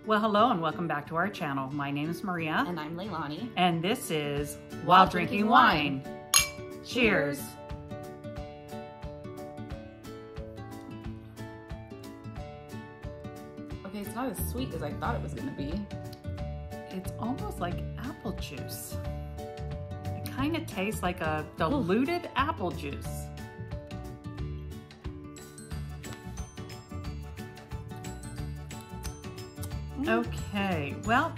Well, hello and welcome back to our channel. My name is Maria. And I'm Leilani. And this is While Drinking Wine. Cheers. Okay, it's not as sweet as I thought it was going to be. It's almost like apple juice. It kind of tastes like a diluted apple juice. Okay, well.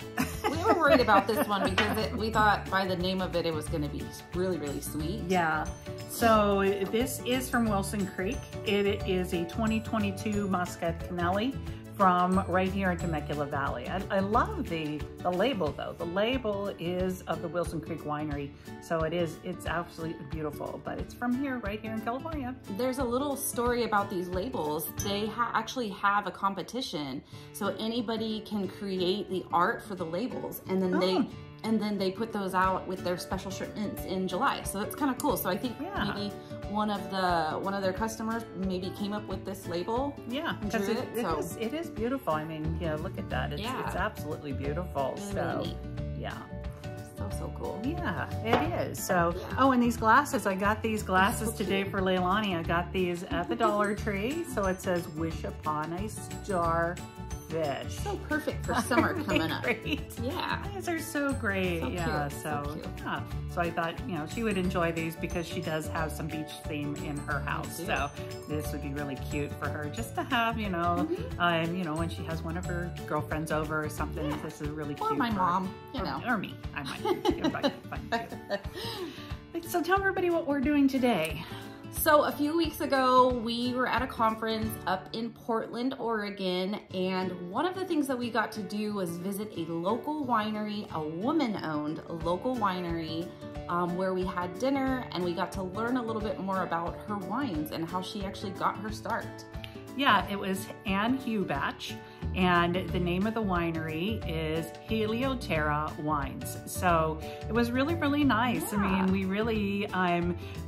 We were worried about this one because we thought by the name of it, it was going to be really, really sweet. Yeah. So this is from Wilson Creek. It is a 2022 Muscat Canelli from right here in Temecula Valley. I love the label though. The label is of the Wilson Creek Winery. So it's absolutely beautiful, but it's from here, right here in California. There's a little story about these labels. They actually have a competition. So anybody can create the art for the labels and then they put those out with their special shipments in July. So that's kind of cool. So I think maybe one of their customers maybe came up with this label. Yeah, because it is beautiful. I mean, yeah, look at that. It's absolutely beautiful. Really, so really neat. yeah. So cool. Yeah, it is. So, oh, and these glasses, I got these glasses today for Leilani. I got these at the Dollar Tree. So it says, "Wish upon a starfish." So perfect for summer coming up. Great. Yeah. These are so great. So yeah. cute. So yeah. So I thought, you know, she would enjoy these because she does have some beach theme in her house. So this would be really cute for her just to have, you know, you know, when she has one of her girlfriends over or something. Yeah. This is really cute. Or my mom, you know. Or me. I might. So tell everybody what we're doing today. So a few weeks ago, we were at a conference up in Portland, Oregon, and one of the things that we got to do was visit a local winery, a woman-owned local winery, where we had dinner and we got to learn a little bit more about her wines and how she actually got her start. Yeah, it was Ann Hubatch, and the name of the winery is Helioterra Wines. So it was really, really nice. Yeah. I mean, we really,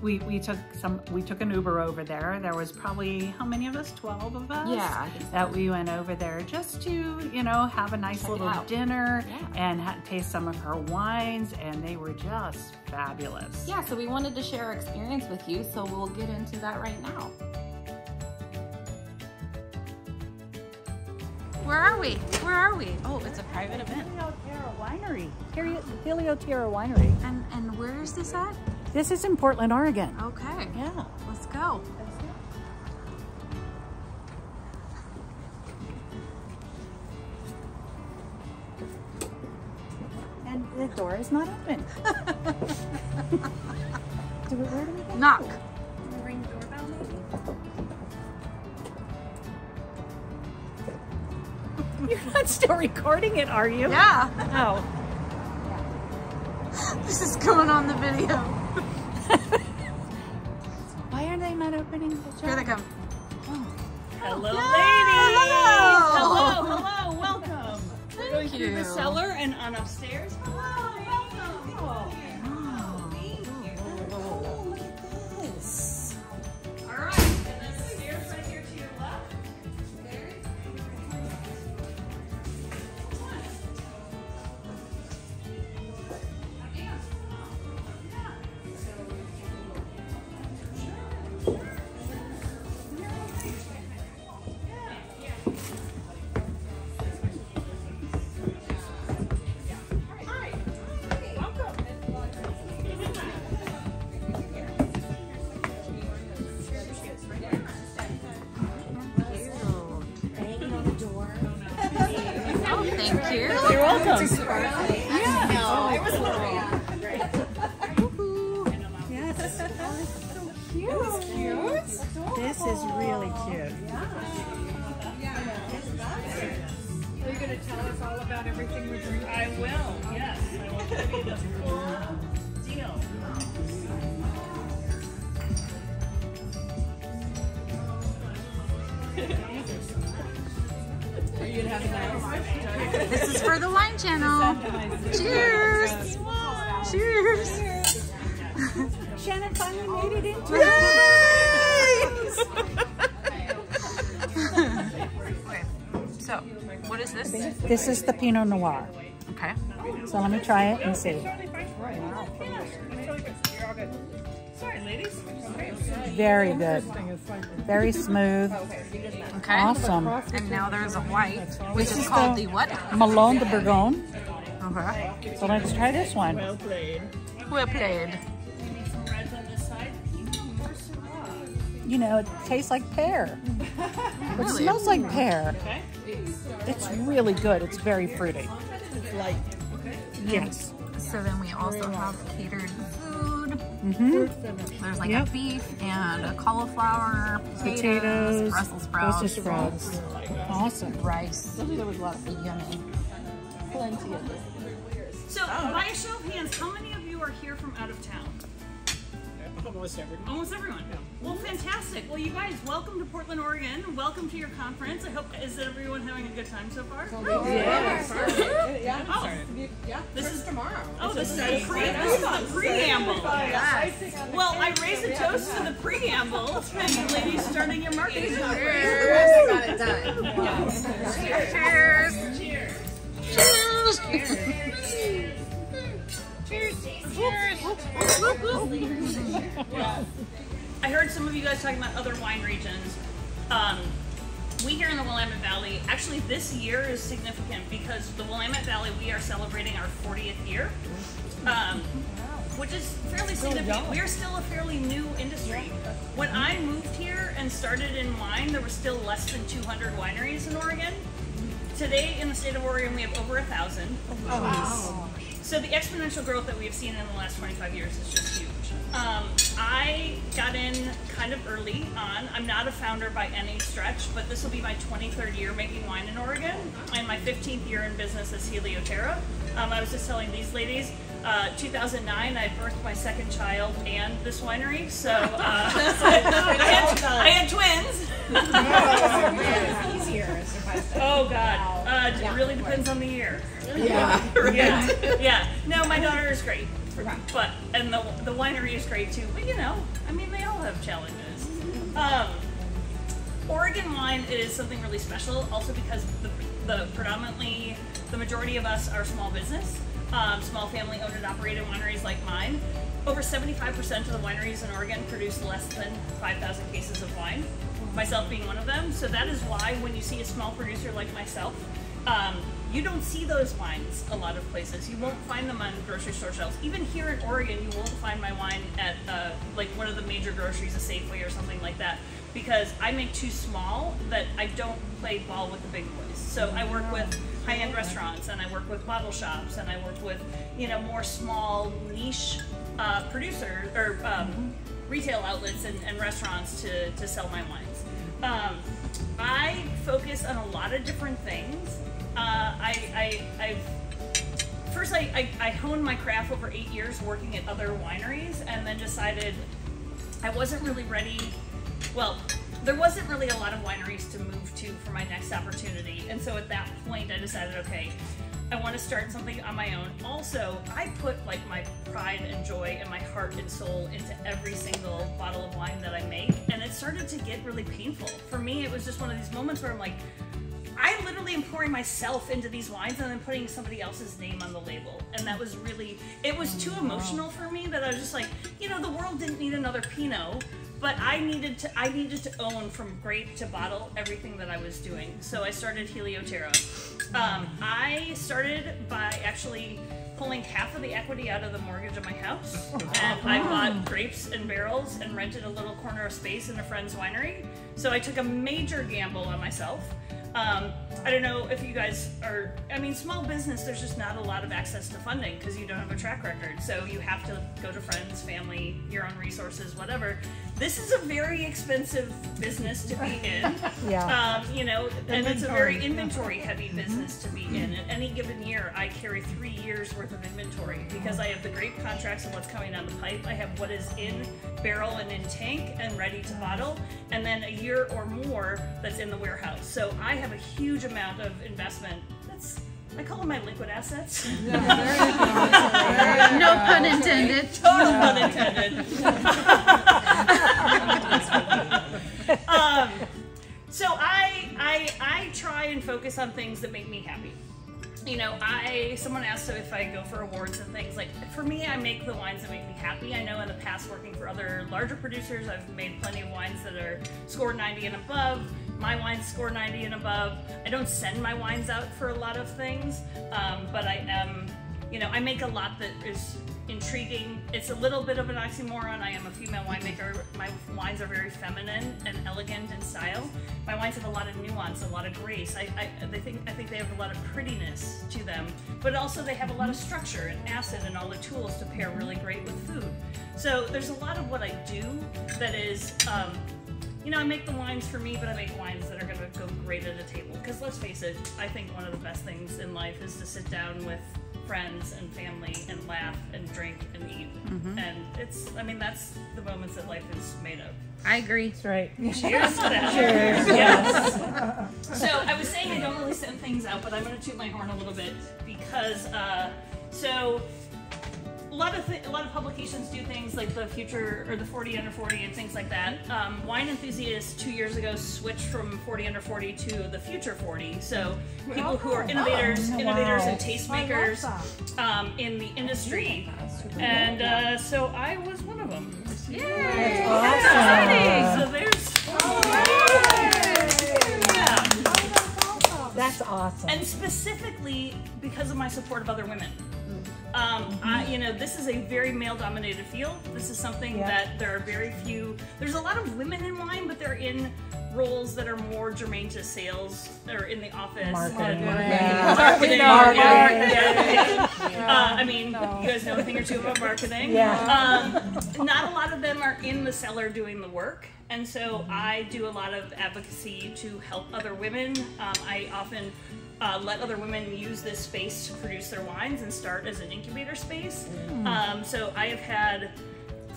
we took an Uber over there. There was probably, how many of us? 12 of us? Yeah, I think so. That we went over there just to, you know, have a nice little dinner and taste some of her wines, and they were just fabulous. Yeah, so we wanted to share our experience with you, so we'll get into that right now. Where are we? Where are we? Oh, it's a private event. Helioterra Winery. Helioterra Winery. And where is this at? This is in Portland, Oregon. Okay. Yeah. Let's go. And the door is not open. Where do we go? Knock. Can we ring the doorbell maybe? You're not still recording it, are you? Yeah. Oh. This is going on the video. Why are they not opening the door? Here they come. Oh. Hello, Hello. ladies. Hello, welcome. Thank Going you. through the cellar and on upstairs. Hello, welcome. Oh. Oh, look at this. All right, and then the stairs right here to your left. Thank you. You're welcome. Yeah. No, it was Yes. so cute. This is really cute. Are you going to tell us all about everything we're drinking? I will, yes. I will give you the full deal. Are you going to have a nice? This is for the wine channel. Cheers. Cheers. Shannon finally made it into Yay! So, what is this? This is the Pinot Noir. Okay. So let me try it and see. Sorry, ladies. Very good. Very smooth. Okay. Awesome. And now there's a white, which is called the what? Malone de Bourgogne. Okay. So let's try this one. Well played. You know, it tastes like pear. It Really? smells like pear. It's really good. It's very fruity. Yes. So then we also have catered food. Mm-hmm. There's like a beef and a cauliflower, potatoes, Brussels sprouts, Awesome. rice. Yummy. Plenty of this. So, by a show of hands, how many of you are here from out of town? Almost everyone. Almost everyone. Well, fantastic. Well, you guys, welcome to Portland, Oregon. Welcome to your conference. I hope, is everyone having a good time so far? Yeah. This is tomorrow. Oh, this is the preamble. Well, I raise a toast to the preamble and you ladies starting your marketing conference. I got it done. Cheers! I heard some of you guys talking about other wine regions. We here in the Willamette Valley, actually this year is significant because the Willamette Valley, we are celebrating our 40th year, which is fairly significant. We are still a fairly new industry. When I moved here and started in wine, there were still less than 200 wineries in Oregon. Today in the state of Oregon, we have over 1,000. Oh, wow. So the exponential growth that we have seen in the last 25 years is just huge. I got in kind of early on. I'm not a founder by any stretch, but this will be my 23rd year making wine in Oregon and my 15th year in business as Helioterra. I was just telling these ladies, 2009, I birthed my second child and this winery, so I had twins. Oh God, it really depends on the year. Yeah. No, my daughter is great, but and the winery is great too. But you know, I mean, they all have challenges. Oregon wine is something really special, also because predominantly the majority of us are small business, small family owned and operated wineries like mine. Over 75% of the wineries in Oregon produce less than 5,000 cases of wine, myself being one of them. So that is why when you see a small producer like myself, you don't see those wines a lot of places. You won't find them on grocery store shelves. Even here in Oregon, you won't find my wine at like one of the major groceries, a Safeway or something like that, because I make too small that I don't play ball with the big boys. So I work with high-end restaurants, and I work with bottle shops, and I work with, you know, more small niche producers or retail outlets and restaurants to sell my wines. I focus on a lot of different things. I honed my craft over 8 years working at other wineries, and then decided I wasn't really ready. Well, there wasn't really a lot of wineries to move to for my next opportunity, and so at that point I decided, okay, I want to start something on my own. Also, I put like my pride and joy and my heart and soul into every single bottle of wine that I make, and it started to get really painful. For me, it was just one of these moments where I'm like, I literally am pouring myself into these wines and then putting somebody else's name on the label. And that was really, it was too emotional for me that I was just like, you know, the world didn't need another Pinot, but I needed to own from grape to bottle everything that I was doing. So I started Helioterra. I started by actually pulling half of the equity out of the mortgage of my house, and I bought grapes and barrels and rented a little corner of space in a friend's winery. So I took a major gamble on myself. I don't know if you guys are, I mean, small business, there's just not a lot of access to funding because you don't have a track record. So you have to go to friends, family, your own resources, whatever. This is a very expensive business to be in. You know, and it's a very inventory heavy business to be in. At any given year, I carry 3 years worth of inventory because I have the grape contracts and what's coming down the pipe. I have what is in barrel and in tank and ready to bottle, and then a year or more that's in the warehouse. So I have a huge amount of investment. I call them my liquid assets. No pun intended. Total pun intended. So I I try and focus on things that make me happy. You know, someone asked if I go for awards and things. Like, for me, I make the wines that make me happy. I know in the past, working for other larger producers, I've made plenty of wines that are scored 90 and above. My wines score 90 and above. I don't send my wines out for a lot of things, but I am, you know, I make a lot that is intriguing. It's a little bit of an oxymoron. I am a female winemaker. My wines are very feminine and elegant in style. My wines have a lot of nuance, a lot of grace. I think they have a lot of prettiness to them, but also they have a lot of structure and acid and all the tools to pair really great with food. So there's a lot of what I do that is, you know, I make the wines for me, but I make wines that are going to go great at a table. Because let's face it, I think one of the best things in life is to sit down with friends and family and laugh and drink and eat. And it's, I mean, that's the moments that life is made of. I agree. That's right. Cheers to that. Cheers. Yes. So I was saying I don't really send things out, but I'm going to toot my horn a little bit because, so a lot of publications do things like the Future or the 40 Under 40 and things like that. Wine Enthusiasts 2 years ago switched from 40 Under 40 to the Future 40. So people who are innovators and tastemakers in the industry. And so I was one of them. Yay! That's awesome. So there's... That's awesome. And specifically because of my support of other women. You know, this is a very male-dominated field. This is something that there are very few. There's a lot of women in wine, but they're in roles that are more germane to sales or in the office. Marketing. Marketing. I mean, you guys know a thing or two about marketing. Not a lot of them are in the cellar doing the work. And so I do a lot of advocacy to help other women. I often let other women use this space to produce their wines and start as an incubator space. So I have had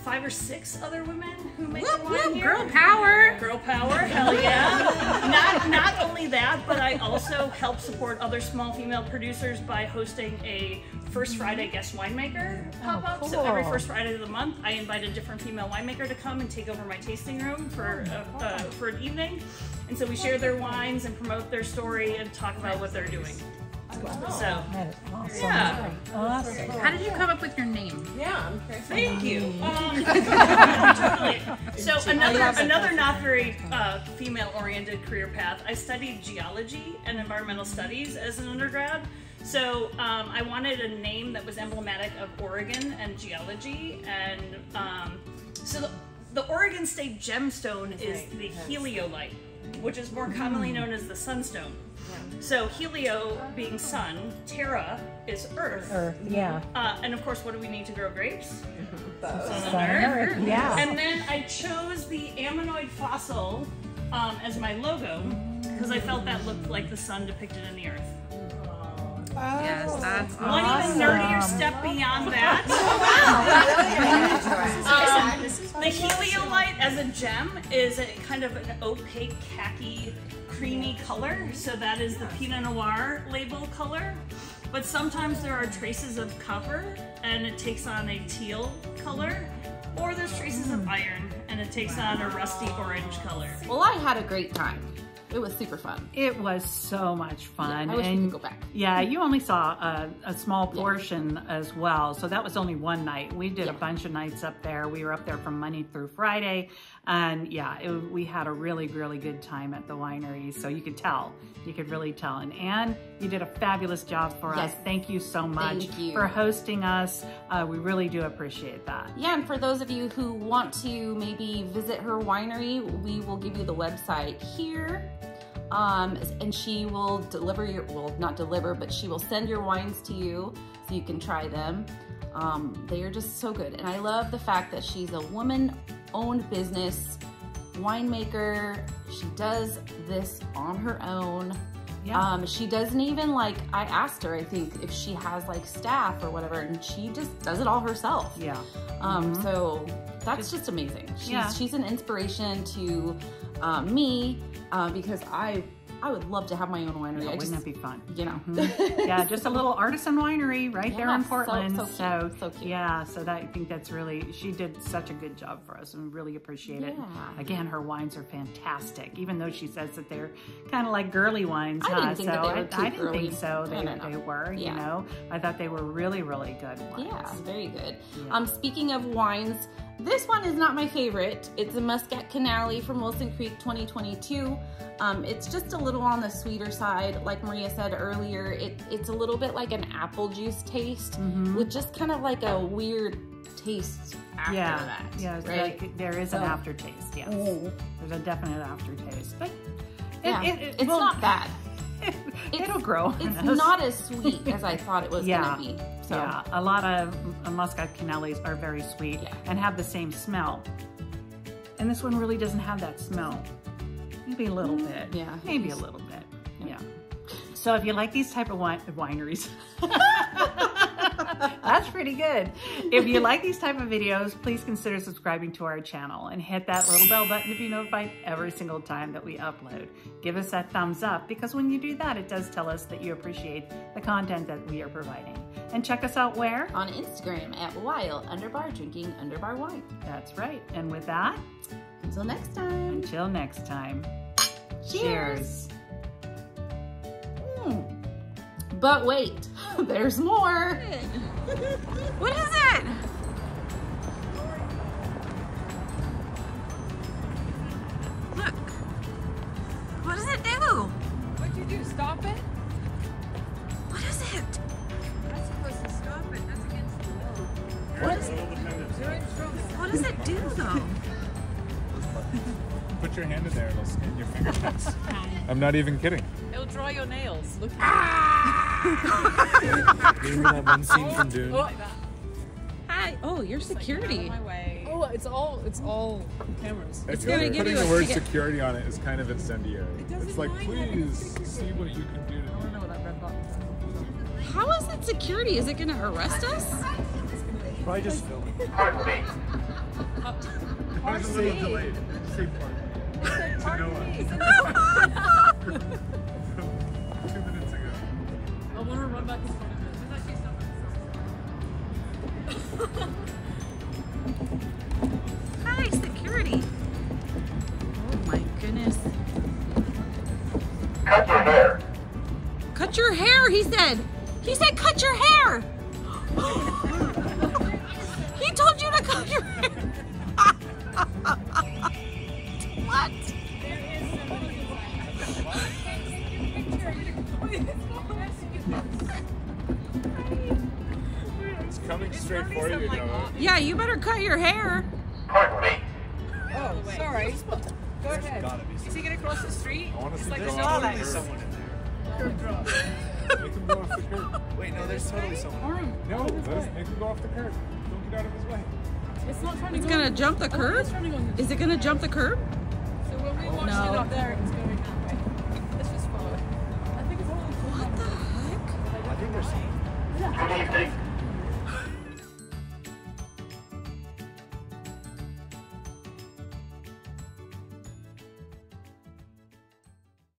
5 or 6 other women who make the wine here. Girl power! Girl power, hell yeah. Not only that, but I also help support other small female producers by hosting a First Friday guest winemaker pop-up. Cool. So every first Friday of the month, I invite a different female winemaker to come and take over my tasting room for an evening. And so we share their wines and promote their story and talk about what they're doing. So, That is awesome. yeah. Awesome. How did you come up with your name? Yeah, I'm curious. Thank you. So another not very female-oriented career path. I studied geology and environmental studies as an undergrad. So I wanted a name that was emblematic of Oregon and geology, and so the Oregon State gemstone is the heliolite, which is more commonly known as the sunstone. So helio being sun, terra is earth. Earth, yeah. And of course, what do we need to grow grapes? Sun Sun and Earth, yeah. And then I chose the ammonoid fossil as my logo because I felt that looked like the sun depicted in the earth. Yes, that's One even nerdier step beyond that. The heliolite as a gem is a kind of an opaque khaki creamy color, so that is the Pinot Noir label color. But sometimes there are traces of copper and it takes on a teal color, or there's traces of iron and it takes on a rusty orange color. Well, I had a great time. It was super fun. It was so much fun. I wish we could go back. Yeah, you only saw a small portion as well. So that was only one night. We did a bunch of nights up there. We were up there from Monday through Friday. And yeah, we had a really, really good time at the winery. So you could tell. You could really tell. And Anne, you did a fabulous job for us. Thank you so much for hosting us. We really do appreciate that. Yeah, and for those of you who want to maybe visit her winery, we will give you the website here. And she will deliver your, well, not deliver, but she will send your wines to you so you can try them. They are just so good. And I love the fact that she's a woman-owned business winemaker. She does this on her own. Yeah. She doesn't even I asked her, I think, if she has staff or whatever, and she just does it all herself. Yeah. So that's just amazing. She's an inspiration to me because I I would love to have my own winery. Yeah, wouldn't that be fun? You know. Yeah, just a little artisan winery right there in Portland. So cute. Yeah, so that, I think that's really, she did such a good job for us, and we really appreciate it. Again, her wines are fantastic, even though she says that they're kind of like girly wines. I didn't think that they were too I didn't think so. girly. They were, Yeah. you know. I thought they were really, really good wines. Yeah, very good. Yeah. Speaking of wines, this one is not my favorite. It's a Muscat Canali from Wilson Creek 2022. It's just a little on the sweeter side. Like Maria said earlier, it's a little bit like an apple juice taste with just kind of like a weird taste after that. Yeah, right? like there is an aftertaste, yes. There's a definite aftertaste, but it's not bad. It'll grow. It's not as sweet as I thought it was gonna be. So. Yeah, a lot of Muscat Canalis are very sweet and have the same smell. And this one really doesn't have that smell. Maybe a little bit. Yeah. Maybe a little bit. Yeah. So if you like these type of wineries, that's pretty good. If you like these type of videos, please consider subscribing to our channel and hit that little bell button to be notified every single time that we upload. Give us that thumbs up, because when you do that, it does tell us that you appreciate the content that we are providing. And check us out where? On Instagram at while_drinking_wine. That's right. And with that, until next time. Until next time. Cheers. But wait, there's more. What is it? Look. What does it do? What'd you do? Stop it? What is it? That's supposed to stop it. That's against the law. You're in trouble. What does it do though? Put your hand in there, it'll skin your fingertips. I'm not even kidding. It'll draw your nails. Look Remember that one scene from Dune? like that. Hi. Oh, you're security. My way. Oh, it's all cameras. I It's feel gonna like give putting you the a word ticket. security on it is kind of incendiary. It's like, please see what you can do to I don't me. know what that red button is. How is it security? Is it gonna arrest us? Probably just film it. There's a little delayed. Say part. To Noah. 2 minutes ago. I want to run back in front of it. Hi, security. Oh my goodness. Cut your hair. Cut your hair, he said. He said cut your hair. He told you to cut your hair. What? It's coming straight for you, Noah. Yeah, you better cut your hair. Pardon me. Oh, sorry. Go ahead. Is he gonna cross the street? Honestly, Like there's there's totally no someone in there. Make him go off the curb. Wait, no, there's totally someone. No, make him go off the curb. Don't get out of his way. It's not trying to It's go. gonna jump the curb? It's running on the. Is it gonna jump the curb? So when we watched No. it up there, it was